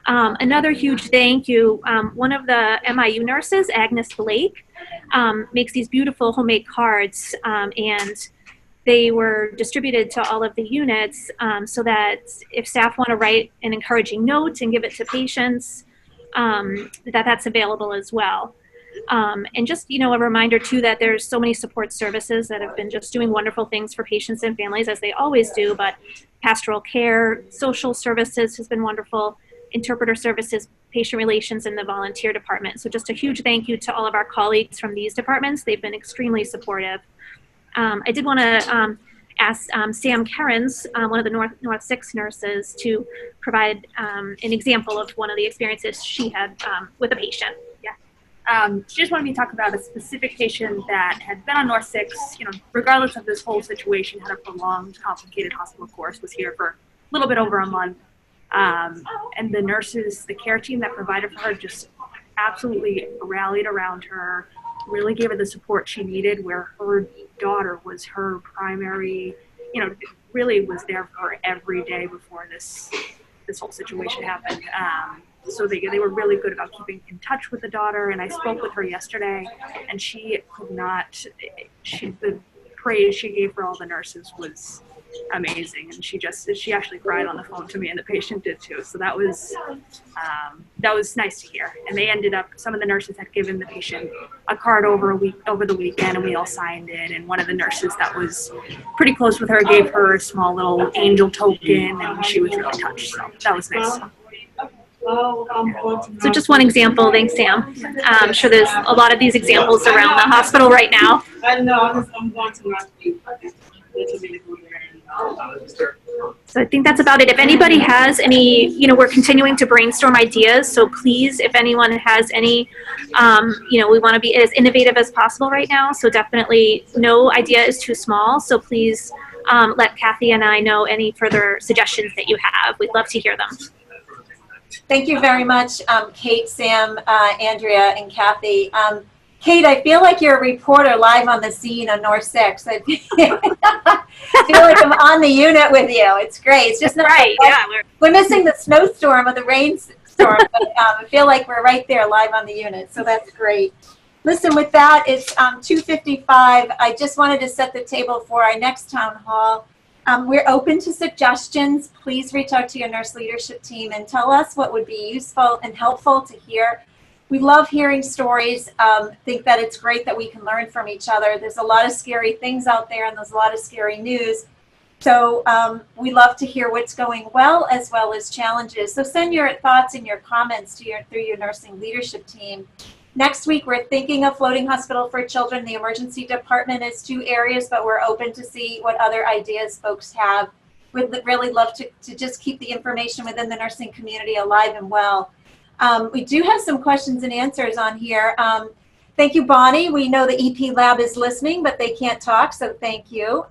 Speaker 11: Another huge thank you, one of the MIU nurses, Agnes Blake, makes these beautiful homemade cards, and they were distributed to all of the units so that if staff want to write an encouraging note and give it to patients, that's available as well. And just, a reminder too that there's so many support services that have been just doing wonderful things for patients and families, as they always do, but pastoral care, social services has been wonderful, interpreter services, patient relations, and the volunteer department. So just a huge thank you to all of our colleagues from these departments. They've been extremely supportive. I did want to ask Sam Kerens, one of the North 6 nurses, to provide an example of one of the experiences she had with a patient.
Speaker 16: She just wanted me to talk about a specific patient that had been on North 6, regardless of this whole situation, had a prolonged, complicated hospital course, was here for a little bit over a month. And the nurses, the care team that provided for her just absolutely rallied around her, really gave her the support she needed, where her daughter was her primary, really was there for her every day before this whole situation happened. So they were really good about keeping in touch with the daughter, and I spoke with her yesterday, and she could not, the praise she gave for all the nurses was amazing, and she actually cried on the phone to me, and the patient did too. So that was nice to hear. And they ended up, some of the nurses had given the patient a card over the weekend, and we all signed it. And one of the nurses that was pretty close with her gave her a small little angel token, and she was really touched. So that was nice.
Speaker 11: So just one example, thanks Sam. I'm sure there's a lot of these examples around the hospital right now. So I think that's about it. If anybody has any, we're continuing to brainstorm ideas. So please, if anyone has any, we want to be as innovative as possible right now. So definitely no idea is too small. So please let Kathy and I know any further suggestions that you have. We'd love to hear them.
Speaker 1: Thank you very much, Kate, Sam, Andrea, and Kathy. Kate, I feel like you're a reporter live on the scene on North 6. I feel like I'm on the unit with you. It's great. It's just not
Speaker 11: right. Yeah,
Speaker 1: we're missing the snowstorm or the rainstorm, but I feel like we're right there live on the unit. So that's great. Listen, with that, it's 2:55. I just wanted to set the table for our next town hall. We're open to suggestions. Please reach out to your nurse leadership team and tell us what would be useful and helpful to hear. We love hearing stories. Think that it's great that we can learn from each other. There's a lot of scary things out there, and there's a lot of scary news. So we love to hear what's going well as challenges. So send your thoughts and your comments to through your nursing leadership team. Next week, we're thinking of Floating Hospital for Children. The emergency department is 2 areas, but we're open to see what other ideas folks have. We'd really love to just keep the information within the nursing community alive and well. We do have some questions and answers on here. Thank you, Bonnie. We know the EP Lab is listening, but they can't talk, so thank you.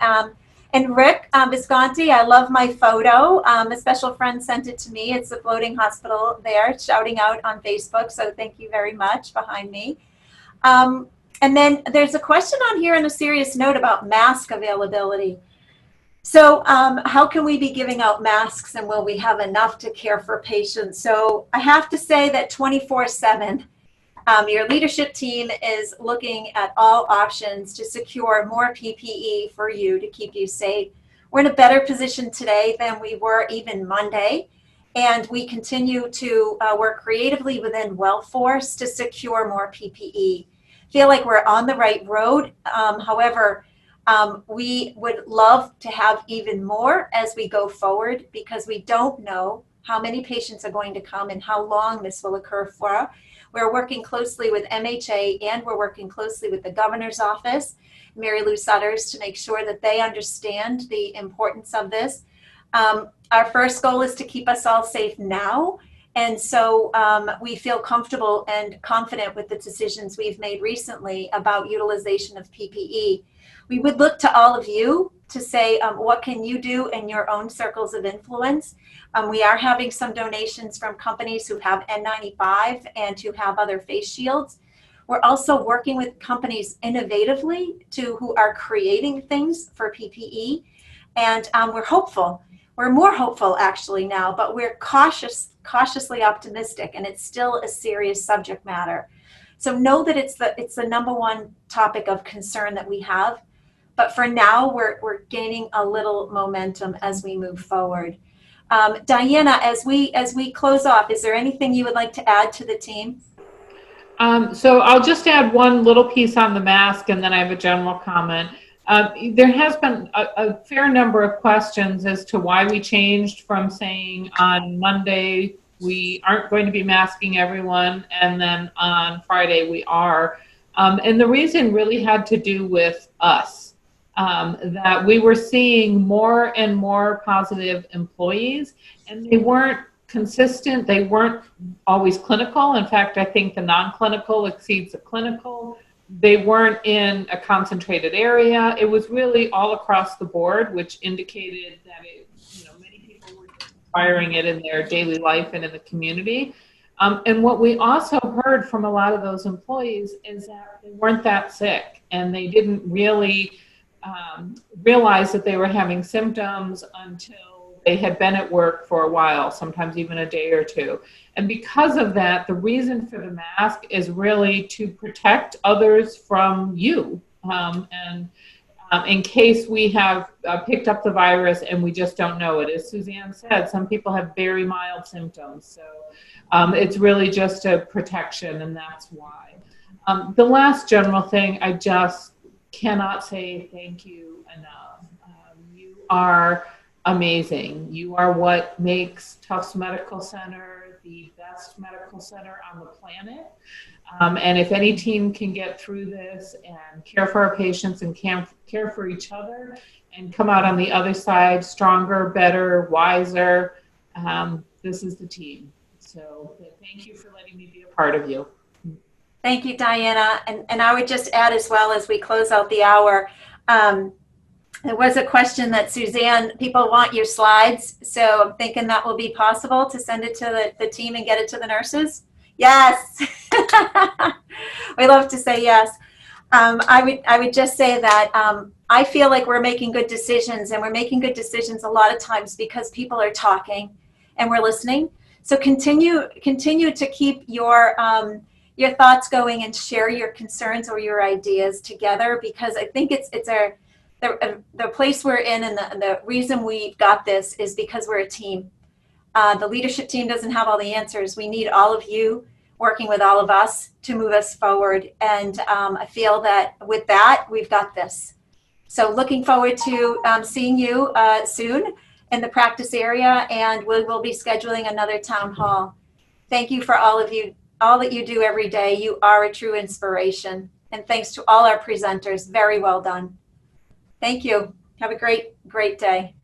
Speaker 1: And Rick Visconti, I love my photo. A special friend sent it to me. It's the Floating Hospital there, shouting out on Facebook, so thank you very much behind me. And then there's a question on here on a serious note about mask availability. So how can we be giving out masks, and will we have enough to care for patients? So I have to say that 24/7, your leadership team is looking at all options to secure more PPE for you to keep you safe. We're in a better position today than we were even Monday, and we continue to work creatively within WellForce to secure more PPE. Feel like we're on the right road. However, we would love to have even more as we go forward, because we don't know how many patients are going to come and how long this will occur for. We're working closely with MHA, and we're working closely with the governor's office, Mary Lou Sutters, to make sure that they understand the importance of this. Our first goal is to keep us all safe now. And so we feel comfortable and confident with the decisions we've made recently about utilization of PPE. We would look to all of you to say, what can you do in your own circles of influence? We are having some donations from companies who have N95 and who have other face shields. We're also working with companies innovatively who are creating things for PPE. And we're hopeful. We're more hopeful actually now, but we're cautiously optimistic, and it's still a serious subject matter. So know that it's the number one topic of concern that we have. But for now, we're gaining a little momentum as we move forward. Diana, as we close off, is there anything you would like to add to the team?
Speaker 3: So I'll just add one little piece on the mask, and then I have a general comment. There has been a fair number of questions as to why we changed from saying on Monday we aren't going to be masking everyone, and then on Friday we are. And the reason really had to do with us. That we were seeing more and more positive employees, and they weren't consistent. They weren't always clinical. In fact, I think the non-clinical exceeds the clinical. They weren't in a concentrated area. It was really all across the board, which indicated that many people were acquiring it in their daily life and in the community. And what we also heard from a lot of those employees is that they weren't that sick, and they didn't really realize that they were having symptoms until they had been at work for a while, sometimes even a day or two. And because of that, the reason for the mask is really to protect others from you. And in case we have picked up the virus and we just don't know it. As Suzanne said, some people have very mild symptoms. So it's really just a protection, and that's why. The last general thing, I just cannot say thank you enough. You are amazing. You are what makes Tufts Medical Center the best medical center on the planet. And if any team can get through this and care for our patients and care for each other and come out on the other side stronger, better, wiser, this is the team. So thank you for letting me be a part of you.
Speaker 1: Thank you, Diana. And I would just add as well, as we close out the hour, there was a question that Suzanne, people want your slides. So I'm thinking that will be possible to send it to the team and get it to the nurses. Yes. We love to say yes. I would just say that I feel like we're making good decisions, and we're making good decisions a lot of times because people are talking and we're listening. So continue to keep your thoughts going and share your concerns or your ideas together, because I think it's the place we're in, and the reason we've got this is because we're a team. The leadership team doesn't have all the answers. We need all of you working with all of us to move us forward. And I feel that with that, we've got this. So looking forward to seeing you soon in the practice area, and we will be scheduling another town hall. Thank you for all of you, all that you do every day. You are a true inspiration. And thanks to all our presenters. Very well done. Thank you. Have a great, great day.